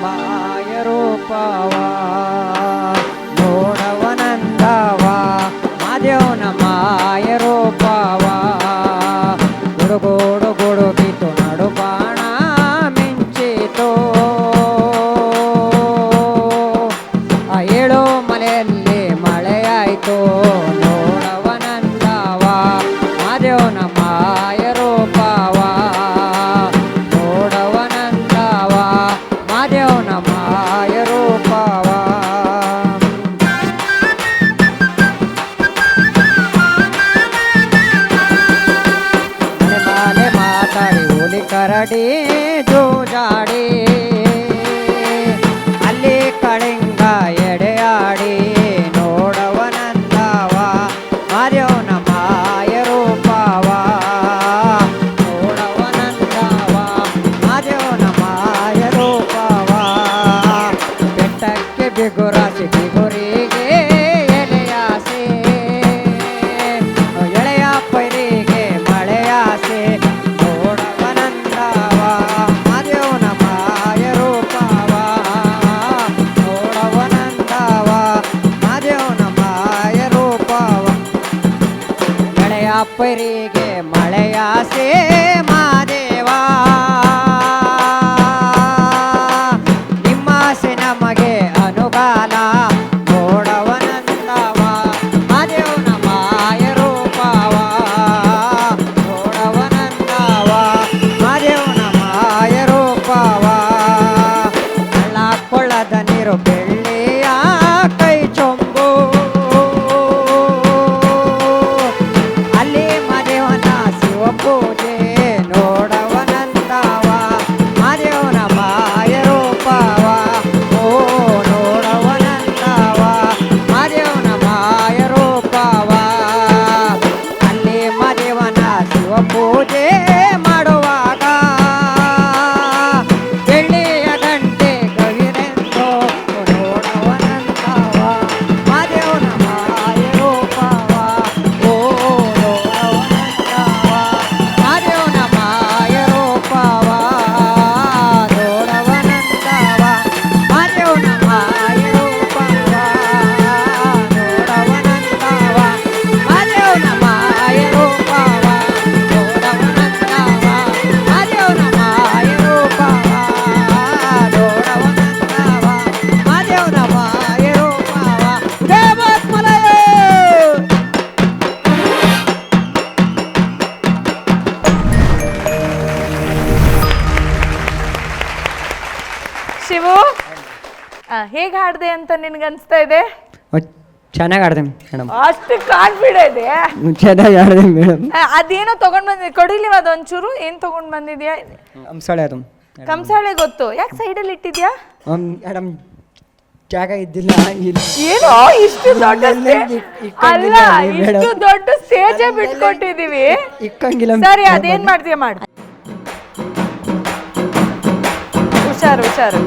ಮಾಯ ರೂಪವ ನೋಡವನಂದವ ಮಾದೇವನ ಮಾಯ ರೂಪವ ಗುಡುಗೋಡು ಗುಡುಗಿತು ನಡು ಬಾಣ ಮಿಂಚಿತು ಆ ಏಳು ಮಲೆಯಲ್ಲಿ ಮಳೆಯಾಯಿತು ನೋಡವನಂದವ ಮಾದೇವನ ಮಾಯ ರೂಪವ ನೋಡವನಂದವ ಮಾದೇವನ ಮಾಯ ರೂಪವ ಮನೆ ಮಾತಾಡಿ ಹುಲಿ ಕರಡಿ ಜೂಜಾಡಿ ಅಲ್ಲಿ ಕಳಿಂಗ ಎಡೆಯಾಡಿ ನೋಡವನಂದವ ಮಾದೇವನ ಮಾಯ ರೂಪವ ನೋಡವನಂದವ ಮಾದೇವನ ಮಾಯ ರೂಪವ ಬೆಟ್ಟಕ್ಕೆ ಬಿಗುರಾಸಿ ಬಿಗುರಿಗೆ ಎಲೆಯಾಸೆ ಎಳೆಯ ಪೈರಿಗೆ ಮಳೆಯಾಸೆ ನೋಡವನಂದವ ಮಾದೇವನ ಮಾಯ ರೂಪವ ನೋಡವನಂದವ ಮಾದೇವನ ಮಾಯ ರೂಪವ ಎಳೆಯ ಪೈರಿಗೆ ಮಳೆಯಾಸೆ ಮಾದೇವ ನಿಮ್ಮಾಸೆ ನಮಗೆ ಅನುಗಾಲ ನೋಡವನಂದವ ಮಾದೇವನ ಮಾಯ ರೂಪವ ನೋಡವನಂದವ ಮಾದೇವನ ಮಾಯ ರೂಪವ ಹಳ್ಳ ಕೊಳ್ಳದ ನೀರು ಬೆಳ್ಳಿಯ ಕೈ ಚೊಂಬು ಅಲ್ಲಿ ಮಾದೇವನ ಶಿವ ಪೂಜೆ ನೋಡವನಂದವ ಮಾದೇವನ ಮಾಯ ರೂಪವ ಓ ನೋಡವನಂದವ ಮಾದೇವನ ಮಾಯ ರೂಪವ ಅಲ್ಲಿ ಮಾದೇವನ ಶಿವ ಪೂಜೆ ಮಾಡುವಾಗ ಬೆಳ್ಳಿಯ ಗಂಟೆ ಗವಿರೆಂದು ನೋಡವನಂದವ ಮಾದೇವನ ಮಾಯ ರೂಪವ ಓ ನೋಡವನಂದವ ಮಾದೇವನ ಮಾಯ ರೂಪವ ನೋಡವನಂದವ ಮಾದೇವನ ಮಾಯ ರೂಪವ ನೋಡವನಂದವ ಮಾದೇವನ ಮಾಯ ರೂಪವ ನೋಡವನಂದವ ಮಾದೇವನ ಮಾಯ ರೂಪವ ನೋಡವನಂದವ ಮಾದೇವನ ಮಾಯ ರೂಪವ ದೇವತ್ಮಲಯ ಶಿವು ಹೇಗೆ ಹಾಡ್ದೆ ಅಂತ ನಿನ್ಗನ್ಸ್ತಾ ಇದೆ? ಚೆನ್ನಾಗಿ ಆಡ್ದೆ ಮೇಡಮ್ ಅಷ್ಟು ಕಾನ್ಫಿಡೆಂಟ್ ಇದೆ. ಚೆನ್ನಾಗಿ ಆಡ್ದೆ ಮೇಡಮ್ ಅದೇನೋ ತಗೊಂಡ್ ಬಂದಿದ್ದೆ, ಕೊಡಿಲಿವ ಅದೊಂಚೂರು. ಏನ್ ತಗೊಂಡ್ ಬಂದಿದ್ಯಾ? ಅಂಸಾಳೆ ಅದು ಕಂಸಾಳೆ ಗೊತ್ತು, ಯಾಕೆ ಸೈಡಲ್ಲಿ ಇಟ್ಟಿದ್ಯಾ? ಮೇಡಮ್ ಜಾಗ ಇದ್ದಿಲ್ಲ ಏನೋ ಇಷ್ಟು ದೊಡ್ಡ ಅಲ್ಲ, ಇಷ್ಟು ದೊಡ್ಡ ಸ್ಟೇಜೇ ಬಿಟ್ಕೊಟ್ಟಿದೀವಿ. ಇಕ್ಕಂಗಿಲ್ಲ ಸರಿ, ಅದೇನ್ ಮಾಡ್ತೀಯ ಮಾಡು. ಹುಷಾರು ಹುಷಾರು.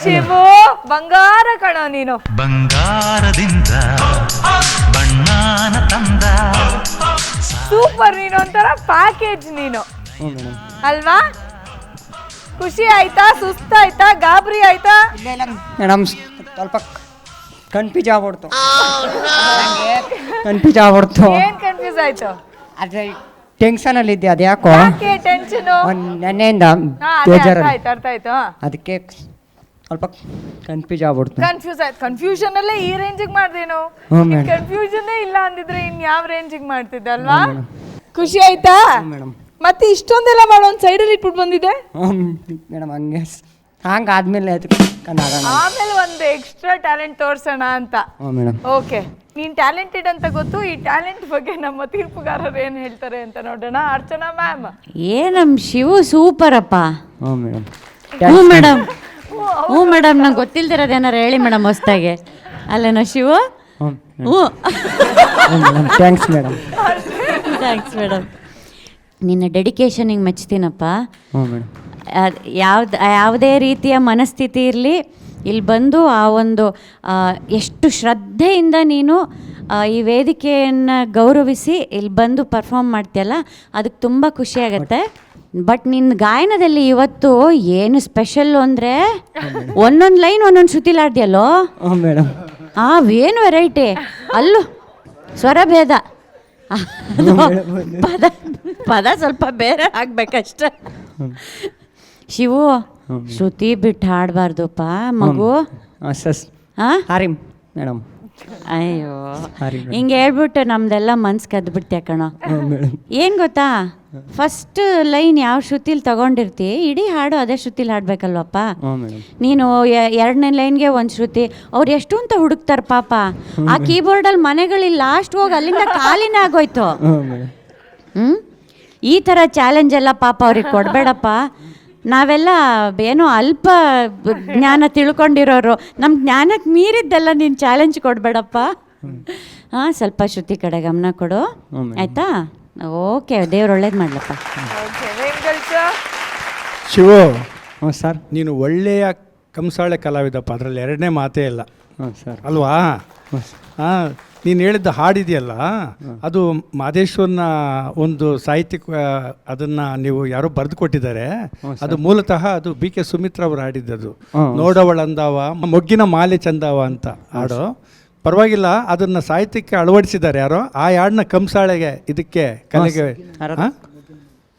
ಶಿವು ಬಂಗಾರ ಕಣೋ ನೀನು. ಬಂಗಾರದಿಂದ ಬಣ್ಣಾನ ತಂದ ಸೂಪರ್, ನೀನು ಒಂಥರ ಪ್ಯಾಕೇಜ್ ನೀನು ಹ್ಞೂ ಮೇಡಮ್. ಅಲ್ವಾ? ಖುಷಿ ಆಯ್ತಾ, ಸುಸ್ತಾಯ್ತಾ, ಗಾಬರಿ ಆಯ್ತಾ? ಮೇಡಮ್ ಸ್ವಲ್ಪ ಕನ್ಫ್ಯೂಸ್ ಆಗ್ಬಿಡ್ತು. ಕನ್ಫ್ಯೂಸ್ ಆಗ್ಬಿಡ್ತು. ಏನ್ ಕನ್ಫ್ಯೂಸ್ ಆಯ್ತು? ಅದೇ ಟೆನ್ಷನಲ್ಲಿ ಇದ್ದೆ, ಅದು ಯಾಕೋ ಯಾಕೆ ಟೆನ್ಷನು? ನೆನ್ನೆಯಿಂದ ಅರ್ಥ ಬೇಜಾರಲ್ಲಿ, ಆಯ್ತು ಅರ್ಥ ಆಯ್ತು. ಅದಕ್ಕೆ ಸ್ವಲ್ಪ ಕನ್ಫ್ಯೂಸ್ ಆಗ್ಬಿಡ್ತು. ಕನ್ಫ್ಯೂಸ್ ಆಯ್ತು. ಕನ್ಫ್ಯೂಷನ್ ಅಲ್ಲೇ ಈ ರೇಂಜಿಗೆ ಮಾಡ್ದೇನು? ಹ್ಞೂ ಮೇಡಮ್. ಕನ್ಫ್ಯೂಷನ್ನೇ ಇಲ್ಲ ಅಂದಿದ್ರೆ ಇನ್ ಯಾವ ರೇಂಜಿಗೆ ಮಾಡ್ತಿದ್ದೆ ಅಲ್ವಾ? ಹ್ಞೂ ಮೇಡಮ್. ಖುಷಿ ಆಯ್ತಾ? ಮೇಡಮ್ ಮತ್ತೆ ಇಷ್ಟೊಂದೆಲ್ಲ ಮಾಡೋ ಒಂದು ಸೈಡಲ್ಲಿ ಇಟ್ಬಿಟ್ಟು ಬಂದಿದೆ. ಮೇಡಮ್ ಹಂಗೆ ಹಂಗಾದ್ಮೇಲೆ ಅದಕ್ಕೆ ಆಮೇಲೆ ಒಂದು ಎಕ್ಸ್ಟ್ರಾ ಟ್ಯಾಲೆಂಟ್ ತೋರ್ಸೋಣ ಅಂತ. ಹ್ಞೂ ಮೇಡಮ್. ಓಕೆ, ನೀನ್ ಟ್ಯಾಲೆಂಟೆಡ್ ಅಂತ ಗೊತ್ತು. ಈ ಟ್ಯಾಲೆಂಟ್ ಬಗ್ಗೆ ನಮ್ಮ ತೀರ್ಪುಗಾರರು ಏನ್ ಹೇಳ್ತಾರೆ ಅಂತ ನೋಡೋಣ. ಅರ್ಚನಾ ಮ್ಯಾಮ್. ನಮ್ ಶಿವು ಸೂಪರ್ ಅಪ್ಪ. ಹ್ಞೂ ಮೇಡಮ್. ಹ್ಞೂ ಮೇಡಮ್, ಹ್ಞೂ ಮೇಡಮ್, ನಂಗೆ ಗೊತ್ತಿಲ್ದಿರೋದು ಏನಾರು ಹೇಳಿ ಮೇಡಮ್ ಹೊಸ್ದಾಗೆ. ಅಲ್ಲೇನೋ ಶಿವು? ಹ್ಞೂ ಹ್ಞೂ madam. Thanks madam. Thanks madam. ನಿನ್ನ ಡೆಡಿಕೇಶನಿಗೆ ಮೆಚ್ತೀನಪ್ಪ. ಹ್ಞೂ ಮೇಡಮ್. ಯಾವುದೇ ರೀತಿಯ ಮನಸ್ಥಿತಿ ಇರಲಿ, ಇಲ್ಲಿ ಬಂದು ಆ ಒಂದು ಎಷ್ಟು ಶ್ರದ್ಧೆಯಿಂದ ನೀನು ಈ ವೇದಿಕೆಯನ್ನು ಗೌರವಿಸಿ ಇಲ್ಲಿ ಬಂದು ಪರ್ಫಾರ್ಮ್ ಮಾಡ್ತೀಯಲ್ಲ, ಅದಕ್ಕೆ ತುಂಬ ಖುಷಿಯಾಗತ್ತೆ. ಬಟ್ ನಿನ್ನ ಗಾಯನದಲ್ಲಿ ಇವತ್ತು ಏನು ಸ್ಪೆಷಲ್ಲು ಅಂದರೆ ಒಂದೊಂದು ಲೈನ್ ಒಂದೊಂದು ಶ್ರುತಿಲಾಡ್ದಿಯಲ್ಲೋ. ಹ್ಞೂ ಮೇಡಮ್. ಏನು ವೆರೈಟಿ, ಅಲ್ಲೂ ಸ್ವರಭೇದ, ಪದ ಪದ ಸ್ವಲ್ಪ ಬೇರೆ ಆಗ್ಬೇಕಷ್ಟೆ. ಶಿವು, ಶ್ರುತಿ ಬಿಟ್ಟು ಹಾಡಬಾರ್ದಪ್ಪ ಮಗು. ಹಾಂ ಹಾರಿ ಮೇಡಮ್. ಅಯ್ಯೋ, ಹಾರಿ ಹಿಂಗೆ ಹೇಳ್ಬಿಟ್ಟು ನಮ್ದೆಲ್ಲ ಮನ್ಸು ಕದ್ಬಿಡ್ತೀಯ ಕಣೋ. ಮೇಡಮ್. ಏನು ಗೊತ್ತಾ, ಫಸ್ಟ್ ಲೈನ್ ಯಾವ ಶ್ರುತಿಲಿ ತಗೊಂಡಿರ್ತಿ, ಇಡೀ ಹಾಡು ಅದೇ ಶ್ರುತಿಲಿ ಹಾಡ್ಬೇಕಲ್ವಪ್ಪ. ಹ್ಞೂ ಮೇಡಮ್. ನೀನು ಎರಡನೇ ಲೈನ್ಗೆ ಒಂದು ಶ್ರುತಿ, ಅವ್ರು ಎಷ್ಟು ಅಂತ ಹುಡುಕ್ತಾರೆ ಪಾಪ. ಆ ಕೀಬೋರ್ಡಲ್ಲಿ ಮನೆಗಳಿಲ್ಲ, ಲಾಸ್ಟ್ ಹೋಗಿ ಅಲ್ಲಿಂದ ಕಾಲಿನೇ ಆಗೋಯ್ತು. ಹ್ಞೂ ಮೇಡಮ್. ಈ ಥರ ಚಾಲೆಂಜ್ ಎಲ್ಲ ಪಾಪ ಅವ್ರಿಗೆ ಕೊಡಬೇಡಪ್ಪ. ನಾವೆಲ್ಲ ಏನೋ ಅಲ್ಪ ಜ್ಞಾನ ತಿಳ್ಕೊಂಡಿರೋರು, ನಮ್ಮ ಜ್ಞಾನಕ್ಕೆ ಮೀರಿದ್ದೆಲ್ಲ ನೀನು ಚಾಲೆಂಜ್ ಕೊಡಬೇಡಪ್ಪ. ಹಾಂ, ಸ್ವಲ್ಪ ಶ್ರುತಿ ಕಡೆ ಗಮನ ಕೊಡು, ಆಯಿತಾ? ಓಕೆ, ದೇವ್ರು ಒಳ್ಳೇದು ಮಾಡಲಪ್ಪ. ಶಿವು, ಹ್ಞೂ ಸರ್. ನೀನು ಒಳ್ಳೆಯ ಕಂಸಾಳೆ ಕಲಾವಿದಪ್ಪ, ಅದರಲ್ಲಿ ಎರಡನೇ ಮಾತೇ ಇಲ್ಲ. ಹ್ಞೂ ಸರ್. ಅಲ್ವಾ? ಹಾಂ, ನೀನು ಹೇಳಿದ್ದ ಹಾಡಿದೆಯಲ್ಲ, ಅದು ಮಾದೇಶ್ವರನ ಒಂದು ಸಾಹಿತ್ಯಿಕ, ಅದನ್ನು ನೀವು ಯಾರೋ ಬರೆದು ಕೊಟ್ಟಿದ್ದಾರೆ. ಅದು ಮೂಲತಃ ಅದು ಬಿ ಕೆ ಸುಮಿತ್ರ ಅವರು ಹಾಡಿದ್ದದು. ನೋಡವಳಂದವ ಮೊಗ್ಗಿನ ಮಾಲೆ ಚಂದವ ಅಂತ ಹಾಡು. ಪರವಾಗಿಲ್ಲ, ಅದನ್ನು ಸಾಹಿತ್ಯಕ್ಕೆ ಅಳವಡಿಸಿದ್ದಾರೆ ಯಾರೋ. ಆ ಹಾಡನ್ನ ಕಂಸಾಳೆಗೆ, ಇದಕ್ಕೆ ಕಲೆಗೆ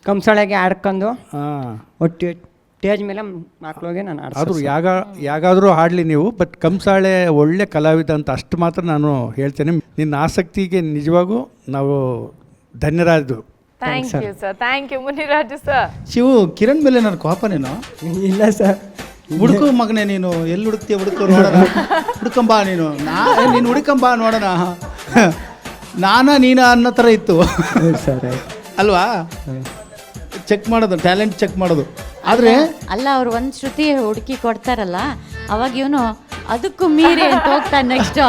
ಕಂಸಾಳೆಗೆ ಆಡ್ಕೊಂಡು ಹಾಂ ಒಟ್ಟು ಸ್ಟೇಜ್ ಮೇಲೆ ಮಕ್ಕಳಿಗೆ ನಾನು ಅದು ಯಾಗಾದರೂ ಹಾಡಲಿ ನೀವು, ಬಟ್ ಕಂಸಾಳೆ ಒಳ್ಳೆ ಕಲಾವಿದ ಅಂತ ಅಷ್ಟು ಮಾತ್ರ ನಾನು ಹೇಳ್ತೇನೆ. ನಿನ್ನ ಆಸಕ್ತಿಗೆ ನಿಜವಾಗೂ ನಾವು ಧನ್ಯರಾದ್ರು. Thank you sir, thank you Muniraju sir. Shivu, Kiran ಮೇಲೆ ನನ್ನ ಕೋಪನೇನು ಇಲ್ಲ ಸರ್. ಹುಡುಕು ಮಗನೇ, ನೀನು ಎಲ್ಲಿ ಹುಡುಕ್ತೀಯ? ಹುಡುಕು ನೋಡೋಣ, ಹುಡ್ಕಂಬಾ ನೀನು. ನೀನು ಹುಡುಕಂಬಾ ನೋಡೋಣ. ನೀನ ಅನ್ನೋ ಥರ ಇತ್ತು ಸರ್. ಅಲ್ವಾ? ಚೆಕ್ ಮಾಡೋದು, ಟ್ಯಾಲೆಂಟ್ ಚೆಕ್ ಮಾಡೋದು. ಆದರೆ ಅಲ್ಲ, ಅವ್ರು ಒಂದು ಶ್ರುತಿ ಹುಡುಕಿ ಕೊಡ್ತಾರಲ್ಲ, ಅವಾಗ ಇವನು ಅದಕ್ಕೂ ಮೀರಿ ಅಂತ ಹೋಗ್ತಾನೆ. ನೆಕ್ಸ್ಟ್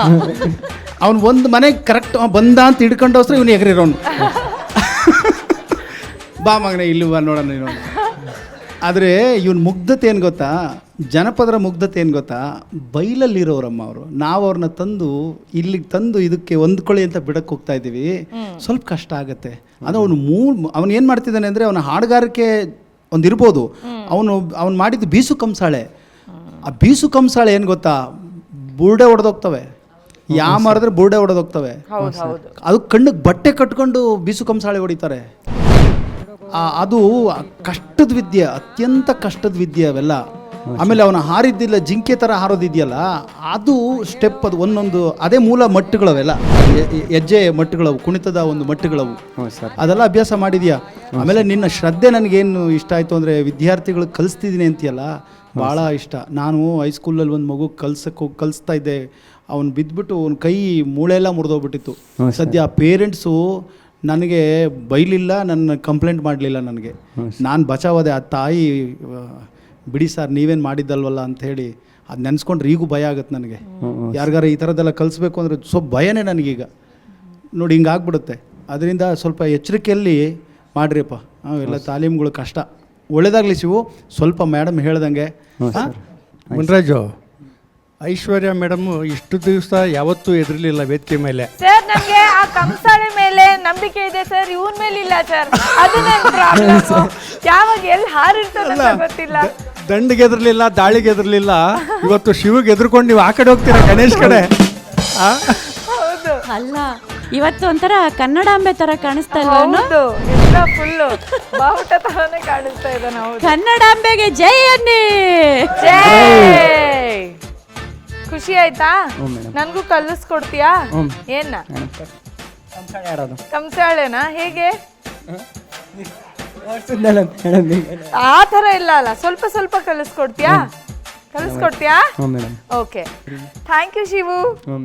ಅವ್ನು ಒಂದು ಮನೆಗೆ ಕರೆಕ್ಟ್ ಬಂದ ಅಂತ ಹಿಡ್ಕೊಂಡೋಸ್ರೆ ಇವನು ಎಗರಿರೋನು. ಬಾ ಮಗನೇ ಇಲ್ಲಿ ಬಾ ನೋಡೋಣ ನೀನು. ಆದರೆ ಇವನ್ ಮುಗ್ಧತೆ ಏನು ಗೊತ್ತಾ, ಜನಪದರ ಮುಗ್ಧತೆ ಏನು ಗೊತ್ತಾ, ಬೈಲಲ್ಲಿರೋರಮ್ಮ ಅವರು. ನಾವು ಅವ್ರನ್ನ ತಂದು ಇಲ್ಲಿಗೆ ತಂದು ಇದಕ್ಕೆ ಹೊಂದ್ಕೊಳ್ಳಿ ಅಂತ ಬಿಡಕ್ಕೆ ಹೋಗ್ತಾ ಇದ್ದೀವಿ. ಸ್ವಲ್ಪ ಕಷ್ಟ ಆಗುತ್ತೆ. ಅದು ಅವನು ಏನು ಮಾಡ್ತಿದ್ದಾನೆ ಅಂದರೆ, ಅವನ ಹಾಡುಗಾರಿಕೆ ಒಂದು ಇರ್ಬೋದು, ಅವನು ಮಾಡಿದ್ದು ಬೀಸು ಕಂಸಾಳೆ. ಆ ಬೀಸು ಕಂಸಾಳೆ ಏನು ಗೊತ್ತಾ, ಬುರ್ಡೆ ಹೊಡೆದೋಗ್ತವೆ. ಮಾಡಿದ್ರೆ ಬುರ್ಡೆ ಹೊಡೆದೋಗ್ತವೆ. ಅದು ಕಣ್ಣಿಗೆ ಬಟ್ಟೆ ಕಟ್ಕೊಂಡು ಬೀಸು ಕಂಸಾಳೆ ಹೊಡಿತಾರೆ. ಅದು ಕಷ್ಟದ ವಿದ್ಯೆ, ಅತ್ಯಂತ ಕಷ್ಟದ ವಿದ್ಯೆ ಅವೆಲ್ಲ. ಆಮೇಲೆ ಅವನ ಹಾರಿದ್ದಿಲ್ಲ, ಜಿಂಕೆ ಥರ ಹಾರೋದಿದೆಯಲ್ಲ, ಅದು ಸ್ಟೆಪ್, ಅದು ಒಂದೊಂದು ಅದೇ ಮೂಲ ಮಟ್ಟುಗಳವೆಲ್ಲ, ಹೆಜ್ಜೆ ಮಟ್ಟುಗಳವು, ಕುಣಿತದ ಒಂದು ಮಟ್ಟುಗಳವು. ಅದೆಲ್ಲ ಅಭ್ಯಾಸ ಮಾಡಿದ್ಯಾ. ಆಮೇಲೆ ನಿನ್ನ ಶ್ರದ್ಧೆ ನನಗೇನು ಇಷ್ಟ ಆಯಿತು ಅಂದರೆ, ವಿದ್ಯಾರ್ಥಿಗಳಿಗೆ ಕಲಿಸ್ತಿದ್ದೀನಿ ಅಂತೀಯಲ್ಲ, ಭಾಳ ಇಷ್ಟ. ನಾನು ಹೈಸ್ಕೂಲಲ್ಲಿ ಒಂದು ಮಗು ಕಲಿಸ್ತಾ ಇದ್ದೆ. ಅವ್ನು ಬಿದ್ದುಬಿಟ್ಟು ಅವ್ನ ಕೈ ಮೂಳೆಲ್ಲ ಮುರಿದೋಗ್ಬಿಟ್ಟಿತ್ತು. ಸದ್ಯ ಪೇರೆಂಟ್ಸು ನನಗೆ ಬೈಲಿಲ್ಲ, ನನ್ನ ಕಂಪ್ಲೇಂಟ್ ಮಾಡಲಿಲ್ಲ. ನನಗೆ ನಾನು ಬಚಾವದೆ. ಆ ತಾಯಿ, ಬಿಡಿ ಸರ್ ನೀವೇನು ಮಾಡಿದ್ದಲ್ವಲ್ಲ ಅಂಥೇಳಿ ಅದು ನೆನೆಸ್ಕೊಂಡ್ರೆ ಈಗೂ ಭಯ ಆಗುತ್ತೆ ನನಗೆ. ಯಾರಿಗಾರ ಈ ಥರದ್ದೆಲ್ಲ ಕಲಿಸ್ಬೇಕು ಅಂದರೆ ಸ್ವಲ್ಪ ಭಯನೇ ನನಗೀಗ. ನೋಡಿ ಹಿಂಗಾಗ್ಬಿಡುತ್ತೆ. ಅದರಿಂದ ಸ್ವಲ್ಪ ಎಚ್ಚರಿಕೆಯಲ್ಲಿ ಮಾಡಿರಿಪ್ಪ. ಎಲ್ಲ ತಾಲೀಮ್ಗಳು ಕಷ್ಟ. ಒಳ್ಳೇದಾಗಲಿ ಶಿವು. ಸ್ವಲ್ಪ ಮೇಡಮ್ ಹೇಳ್ದಂಗೆ ಮುನ್ರಾಜು, ಐಶ್ವರ್ಯ ಮೇಡಮ್ ಇಷ್ಟು ದಿವಸ ಯಾವತ್ತೂ ಎದುರಲಿಲ್ಲ ವೇದಿಕೆ ಮೇಲೆ. ಸರ್ ನಮ್ಗೆ ಆ ಕಂಸಾಳೆ ಮೇಲೆ ನಂಬಿಕೆ ಇದೆ ಸರ್, ಇವನ್ ಮೇಲೆ ಇಲ್ಲ ಸರ್. ಅದನ್ನೇ ಪ್ರಾಬ್ಲಮ್. ಯಾವಾಗ ಎಲ್ಲಿ ಹಾರಿರ್ತದೆ ಅಂತ ಗೊತ್ತಿಲ್ಲ. ದಂಡಿಗೆ ಎದುರ್ಲಿಲ್ಲ, ದಾಳಿಗೆ ಎದುರ್ಲಿಲ್ಲ. ಇವತ್ತು ಶಿವಗೆ ಎದುರ್ಕೊಂಡು ನೀವು ಆ ಕಡೆ ಹೋಗ್ತೀರಾ, ಗಣೇಶ್ ಕಡೆ. ಹೌದು ಅಲ್ಲ, ಇವತ್ತು ಒಂಥರ ಕನ್ನಡಾಂಬೆ ತರ ಕಾಣಿಸ್ತಾ ಇಲ್ಲ? ಹೌದು, ಎಲ್ಲ ಫುಲ್ಲು ಬಾವುಟ ತರನೇ ಕಾಣಿಸ್ತಾ ಇದೆ. ನಾವು ಕನ್ನಡಾಂಬೆಗೆ ಜೈ ಅನ್ನಿ. ಜೈ. ಖುಷಿ ಆಯ್ತಾ? ಹ್ಞೂ ಮೇಡಮ್. ನನ್ಗೂ ಕಲಿಸ್ಕೊಡ್ತೀಯಾ? ಹ್ಞೂ. ಏನ? ಕಂಸಾಳೆ ಆಡೋದು. ಕಂಸಾಳೆನಾ? ಹೇಗೆ? ಮೇಡಮ್ ಆ ಥರ ಇಲ್ಲ ಅಲ್ಲ, ಸ್ವಲ್ಪ ಸ್ವಲ್ಪ ಕಲಿಸ್ಕೊಡ್ತೀಯಾ? ಕಲಿಸ್ಕೊಡ್ತೀಯಾ? ಹ್ಞೂ madam. Okay, thank you Shivu. ಹ್ಞೂ